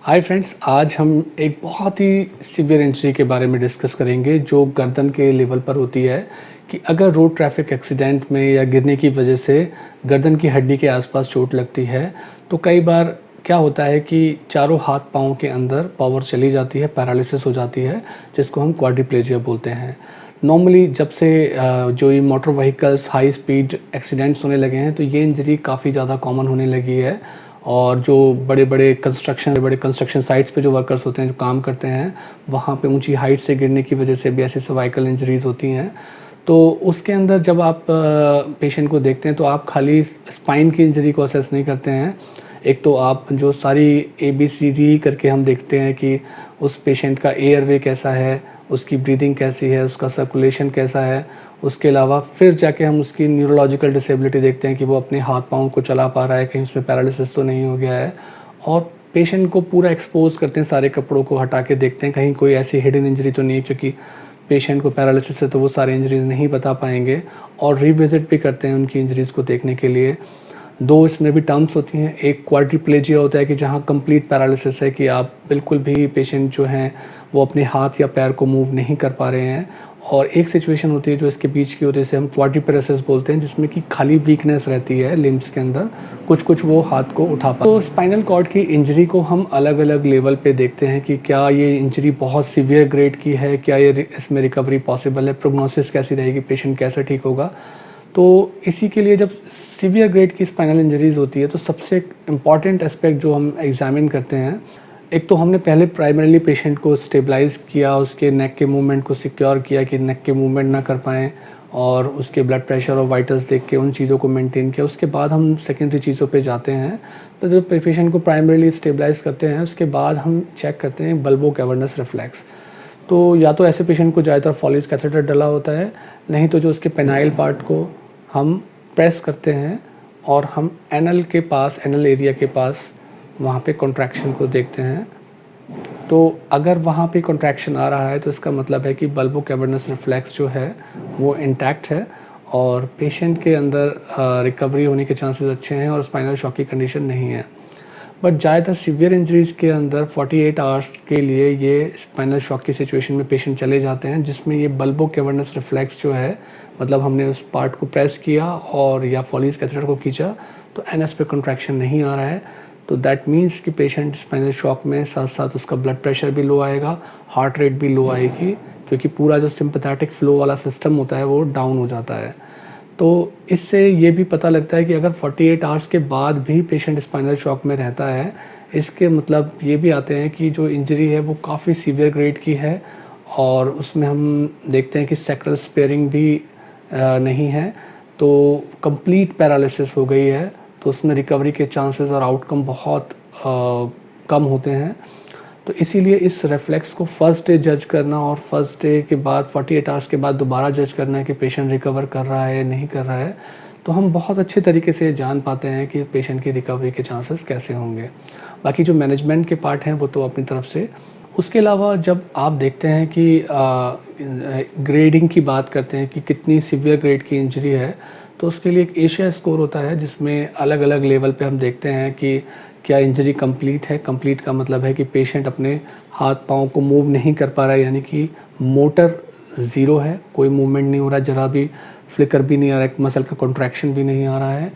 Hi friends, आज हम एक बहुत ही सीवियर इंजरी के बारे में डिस्कस करेंगे जो गर्दन के लेवल पर होती है कि अगर रोड ट्रैफिक एक्सीडेंट में या गिरने की वजह से गर्दन की हड्डी के आसपास चोट लगती है तो कई बार क्या होता है कि चारों हाथ पाँव के अंदर पावर चली जाती है, पैरालिसिस हो जाती है, जिसको हम क्वाड्रिप्लेजिया बोलते हैं। नॉर्मली जब से जो ये motor vehicles high speed accidents होने लगे हैं तो ये इंजरी काफ़ी ज़्यादा कॉमन होने लगी है। और जो बड़े कंस्ट्रक्शन साइट्स पे जो वर्कर्स होते हैं, जो काम करते हैं, वहाँ पे ऊंची हाइट से गिरने की वजह से भी ऐसी सर्वाइकल इंजरीज़ होती हैं। तो उसके अंदर जब आप पेशेंट को देखते हैं तो आप खाली स्पाइन की इंजरी को असेस नहीं करते हैं। एक तो आप जो सारी ABCD करके हम देखते हैं कि उस पेशेंट का एयरवे कैसा है, उसकी ब्रीदिंग कैसी है, उसका सर्कुलेशन कैसा है। उसके अलावा फिर जाके हम उसकी न्यूरोलॉजिकल डिसेबिलिटी देखते हैं कि वो अपने हाथ पाँव को चला पा रहा है, कहीं उसमें पैरालिसिस तो नहीं हो गया है। और पेशेंट को पूरा एक्सपोज करते हैं, सारे कपड़ों को हटा के देखते हैं कहीं कोई ऐसी हिडन इंजरी तो नहीं है, क्योंकि पेशेंट को पैरालिसिस है तो वो सारे इंजरीज़ नहीं बता पाएंगे। और रिविज़िट भी करते हैं उनकी इंजरीज़ को देखने के लिए। दो इसमें भी टर्म्स होती हैं, एक क्वाड्रिप्लेजिया होता है कि जहाँ कंप्लीट पैरालिसिस है कि आप बिल्कुल भी पेशेंट जो हैं वो अपने हाथ या पैर को मूव नहीं कर पा रहे हैं। और एक सिचुएशन होती है जो इसके बीच की होती है, जिसे हम क्वाड्रिपेरेसिस बोलते हैं, जिसमें कि खाली वीकनेस रहती है लिम्स के अंदर, कुछ वो हाथ को उठा पा। तो स्पाइनल कॉर्ड की इंजरी को हम अलग अलग लेवल पे देखते हैं कि क्या ये इंजरी बहुत सीवियर ग्रेड की है, क्या ये इसमें रिकवरी पॉसिबल है, प्रोग्नोसिस कैसी रहेगी, पेशेंट कैसे ठीक होगा। तो इसी के लिए जब सीवियर ग्रेड की स्पाइनल इंजरीज़ होती है तो सबसे इम्पॉर्टेंट एस्पेक्ट जो हम एग्जामिन करते हैं, एक तो हमने पहले प्राइमरीली पेशेंट को स्टेबलाइज़ किया, उसके नेक के मूवमेंट को सिक्योर किया कि नेक के मूवमेंट ना कर पाएँ, और उसके ब्लड प्रेशर और वाइटल्स देख के उन चीज़ों को मेंटेन किया। उसके बाद हम सेकेंडरी चीज़ों पे जाते हैं। तो जब पेशेंट को प्राइमरीली स्टेबलाइज़ करते हैं उसके बाद हम चेक करते हैं बल्बो कैवर्नस रिफ्लेक्स। तो या तो ऐसे पेशेंट को ज़्यादातर फॉलिस कैथेटर डला होता है, नहीं तो जो उसके पेनाइल पार्ट को हम प्रेस करते हैं और हम एनल के पास, एनल एरिया के पास वहाँ पे कॉन्ट्रैक्शन को देखते हैं। तो अगर वहाँ पे कॉन्ट्रैक्शन आ रहा है तो इसका मतलब है कि बल्बो कैवर्नस रिफ्लेक्स जो है वो इंटैक्ट है और पेशेंट के अंदर रिकवरी होने के चांसेस अच्छे हैं और स्पाइनल शॉक की कंडीशन नहीं है। बट ज़्यादातर सीवियर इंजरीज़ के अंदर 48 आवर्स के लिए ये स्पाइनल शॉक की सिचुएशन में पेशेंट चले जाते हैं, जिसमें ये बल्बो कैवर्नस रिफ्लेक्स जो है, मतलब हमने उस पार्ट को प्रेस किया और या फॉलिस कैथेटर को खींचा तो एनएस पे कॉन्ट्रैक्शन नहीं आ रहा है, तो दैट मीन्स कि पेशेंट स्पाइनल शॉक में साथ साथ उसका ब्लड प्रेशर भी लो आएगा, हार्ट रेट भी लो आएगी, क्योंकि पूरा जो सिंपैथेटिक फ्लो वाला सिस्टम होता है वो डाउन हो जाता है। तो इससे ये भी पता लगता है कि अगर 48 आवर्स के बाद भी पेशेंट स्पाइनल शॉक में रहता है, इसके मतलब ये भी आते हैं कि जो इंजरी है वो काफ़ी सीवियर ग्रेड की है और उसमें हम देखते हैं कि सैक्रल स्पेयरिंग भी नहीं है, तो कंप्लीट पैरालिसिस हो गई है, तो उसमें रिकवरी के चांसेस और आउटकम बहुत कम होते हैं। तो इसीलिए इस रिफ्लेक्स को फर्स्ट डे जज करना और फर्स्ट डे के बाद 48 आवर्स के बाद दोबारा जज करना है कि पेशेंट रिकवर कर रहा है या नहीं कर रहा है, तो हम बहुत अच्छे तरीके से जान पाते हैं कि पेशेंट की रिकवरी के चांसेस कैसे होंगे। बाकी जो मैनेजमेंट के पार्ट हैं वो तो अपनी तरफ से। उसके अलावा जब आप देखते हैं कि ग्रेडिंग की बात करते हैं कि कितनी सीवियर ग्रेड की इंजरी है, तो उसके लिए एक एशिया स्कोर होता है जिसमें अलग अलग लेवल पे हम देखते हैं कि क्या इंजरी कंप्लीट है। कंप्लीट का मतलब है कि पेशेंट अपने हाथ पाँव को मूव नहीं कर पा रहा है, यानी कि मोटर ज़ीरो है, कोई मूवमेंट नहीं हो रहा है, जरा भी फ्लिकर भी नहीं आ रहा है, मसल का कॉन्ट्रैक्शन भी नहीं आ रहा है।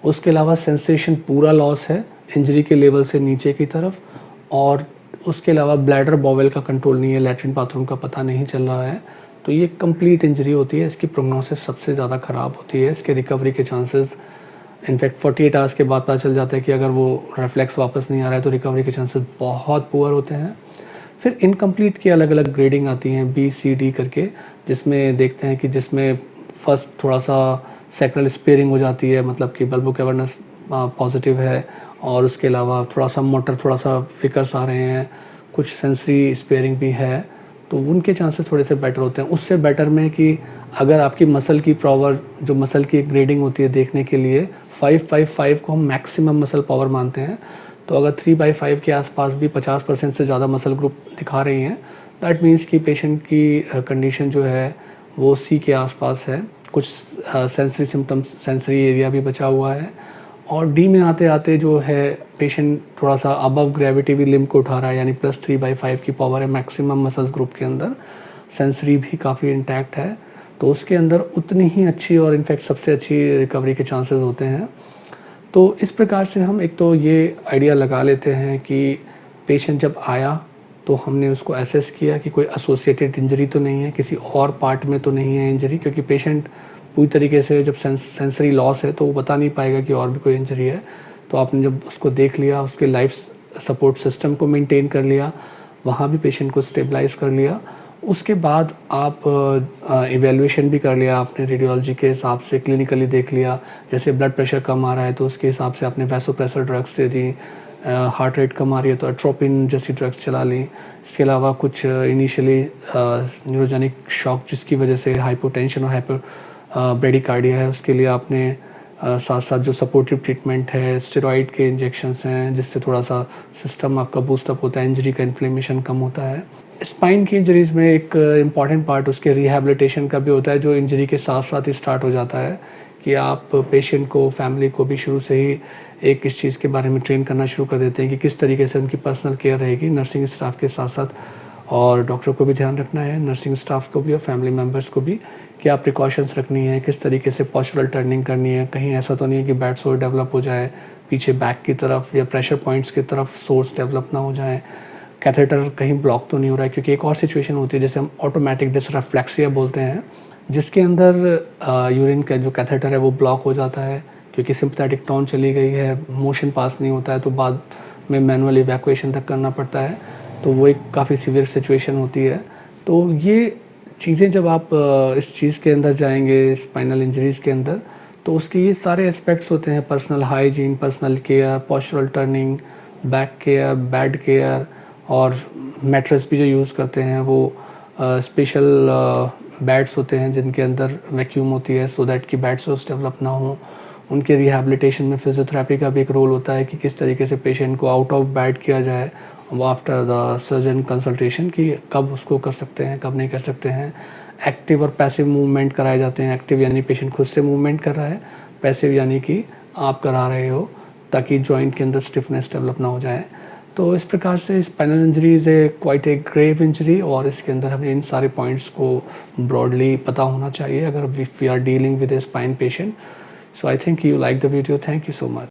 उसके अलावा सेंसेशन पूरा लॉस है इंजरी के लेवल से नीचे की तरफ, और उसके अलावा ब्लैडर बॉवेल का कंट्रोल नहीं है, लैट्रिन बाथरूम का पता नहीं चल रहा है। तो ये कंप्लीट इंजरी होती है, इसकी प्रोग्नोसिस सबसे ज़्यादा ख़राब होती है, इसके रिकवरी के चांसेस इनफैक्ट 48 आवर्स के बाद पता चल जाता है कि अगर वो रिफ्लेक्स वापस नहीं आ रहा है तो रिकवरी के चांसेस बहुत पुअर होते हैं। फिर इनकम्प्लीट की अलग अलग ग्रेडिंग आती हैं BCD करके, जिसमें देखते हैं कि जिसमें फर्स्ट थोड़ा सा सैक्रल स्पेयरिंग हो जाती है, मतलब कि बल्बो कैवर्नस पॉजिटिव है, और उसके अलावा थोड़ा सा मोटर, थोड़ा सा फ्लिकर्स आ रहे हैं, कुछ सेंसरी स्पेयरिंग भी है, तो उनके चांसेस थोड़े से बेटर होते हैं। उससे बेटर में कि अगर आपकी मसल की पावर, जो मसल की एक ग्रेडिंग होती है देखने के लिए, 5/5 को हम मैक्सिमम मसल पावर मानते हैं, तो अगर 3/5 के आसपास भी 50% से ज़्यादा मसल ग्रुप दिखा रही हैं, दैट मीन्स कि पेशेंट की कंडीशन जो है वो C के आसपास है। कुछ सेंसरी सिम्टम्स, सेंसरी एरिया भी बचा हुआ है, और डी में आते-आते जो है पेशेंट थोड़ा-सा अबव ग्रेविटी भी लिम्ब को उठा रहा है, यानी +3/5 की पावर है मैक्सिमम मसल्स ग्रुप के अंदर। सेंसरी भी काफ़ी इंटैक्ट है, तो उसके अंदर उतनी ही अच्छी और इनफैक्ट सबसे अच्छी रिकवरी के चांसेस होते हैं। तो इस प्रकार से हम एक तो ये आइडिया लगा लेते हैं कि पेशेंट जब आया तो हमने उसको असेस किया कि कोई एसोसिएटेड इंजरी तो नहीं है, किसी और पार्ट में तो नहीं है इंजरी, क्योंकि पेशेंट पूरी तरीके से जब सेंसरी लॉस है तो वो बता नहीं पाएगा कि और भी कोई इंजरी है। तो आपने जब उसको देख लिया, उसके लाइफ सपोर्ट सिस्टम को मेंटेन कर लिया, वहाँ भी पेशेंट को स्टेबलाइज़ कर लिया। उसके बाद आप इवैल्यूएशन भी कर लिया आपने रेडियोलॉजी के हिसाब से, क्लिनिकली देख लिया। जैसे ब्लड प्रेशर कम आ रहा है तो उसके हिसाब से आपने vasopressor drugs they the, heart rate कम आ रही है तो एट्रोपिन जैसी ड्रग्स चला ली। इसके अलावा कुछ इनिशियली न्यूरोजेनिक शॉक जिसकी वजह से हाइपोटेंशन और हाइपर ब्रेडिकार्डिया है, उसके लिए आपने साथ साथ जो सपोर्टिव ट्रीटमेंट है, स्टेरॉइड के इंजेक्शंस हैं जिससे थोड़ा सा सिस्टम आपका बूस्टअप होता है, इंजरी का इन्फ्लेमेशन कम होता है। स्पाइन की इंजरीज़ में एक इम्पॉर्टेंट पार्ट उसके रिहैबिलिटेशन का भी होता है, जो इंजरी के साथ साथ ही स्टार्ट हो जाता है कि आप पेशेंट को, फैमिली को भी शुरू से ही एक इस चीज़ के बारे में ट्रेन करना शुरू कर देते हैं कि किस तरीके से उनकी पर्सनल केयर रहेगी नर्सिंग स्टाफ के साथ साथ। और डॉक्टर को भी ध्यान रखना है, नर्सिंग स्टाफ को भी और फैमिली मेम्बर्स को भी, क्या प्रिकॉशंस रखनी है, किस तरीके से पोस्चरल टर्निंग करनी है। कहीं ऐसा तो नहीं है कि बैड सोर डेवलप हो जाए पीछे बैक की तरफ या प्रेशर पॉइंट्स की तरफ सोर्स डेवलप ना हो जाए, कैथेटर कहीं ब्लॉक तो नहीं हो रहा है। क्योंकि एक और सिचुएशन होती है जिसे हम ऑटोमेटिक डिसरेफ्लेक्सिया बोलते हैं, जिसके अंदर यूरिन का जो कैथेटर है वो ब्लॉक हो जाता है क्योंकि सिंपैथेटिक टोन चली गई है, मोशन पास नहीं होता है, तो बाद में मैनुअल इवैक्यूएशन तक करना पड़ता है। तो वो एक काफ़ी सीवियर सिचुएशन होती है। तो ये चीज़ें जब आप इस चीज़ के अंदर जाएंगे स्पाइनल इंजरीज़ के अंदर, तो उसके ये सारे एस्पेक्ट्स होते हैं, personal hygiene, personal care, postural turning, back care, bed care, और मैट्रेस भी जो यूज़ करते हैं वो स्पेशल बेड्स होते हैं जिनके अंदर वैक्यूम होती है सो दैट कि बेड सोर्स डेवलप ना हो। उनके रिहैबिलिटेशन में फिजियोथेरेपी का भी एक रोल होता है कि किस तरीके से पेशेंट को आउट ऑफ बेड किया जाए आफ्टर द सर्जन कंसल्टेशन, कि कब उसको कर सकते हैं, कब नहीं कर सकते हैं। एक्टिव और पैसिव मूवमेंट कराए जाते हैं। एक्टिव यानी पेशेंट खुद से मूवमेंट कर रहा है, पैसिव यानी कि आप करा रहे हो, ताकि जॉइंट के अंदर स्टिफनेस डेवलप ना हो जाए। तो इस प्रकार से spinal injury is a quite a grave injury, और इसके अंदर हमें इन सारे पॉइंट्स को ब्रॉडली पता होना चाहिए अगर we are dealing with a spine patient. So I think you like the video. Thank you so much.